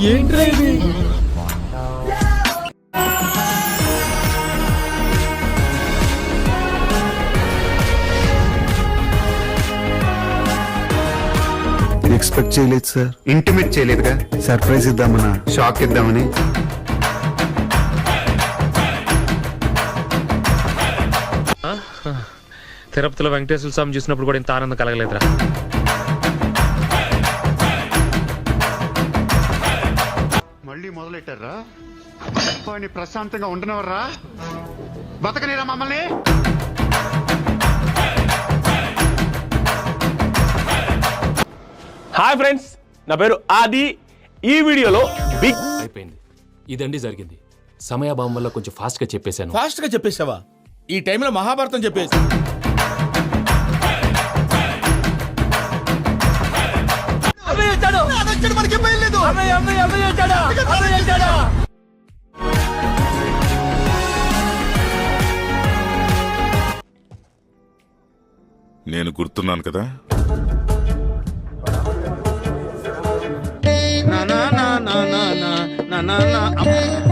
ఏంట్రా ఇది? ఎక్స్పెక్ట్ చేయలేదు సార్. ఇంటిమేట్ చేయలేదుగా. సర్ప్రైజ్ ఇద్దామన్నా. షాక్ ఇద్దామని. తిరుపతిలో వెంకటేశ్వర స్వామి చూసినప్పుడు కూడా ఇంత ఆనందం కలగలేదురా. మళ్ళీ మొదలెట్టారా? ప్రశాంతంగా ఉండనవర్రా, బతకనేరా మమ్మల్ని. హాయ్ ఫ్రెండ్స్, నా పేరు ఆది. ఈ వీడియోలో బిగ్ అయిపోయింది. ఇదండి జరిగింది. సమయాభావం వల్ల కొంచెం ఫాస్ట్ గా చెప్పేశాను. ఫాస్ట్ గా చెప్పేసావా? ఈ టైంలో మహాభారతం చెప్పేసి నేను గుర్తున్నాను కదా. నా నా నా నా నా నా నా నా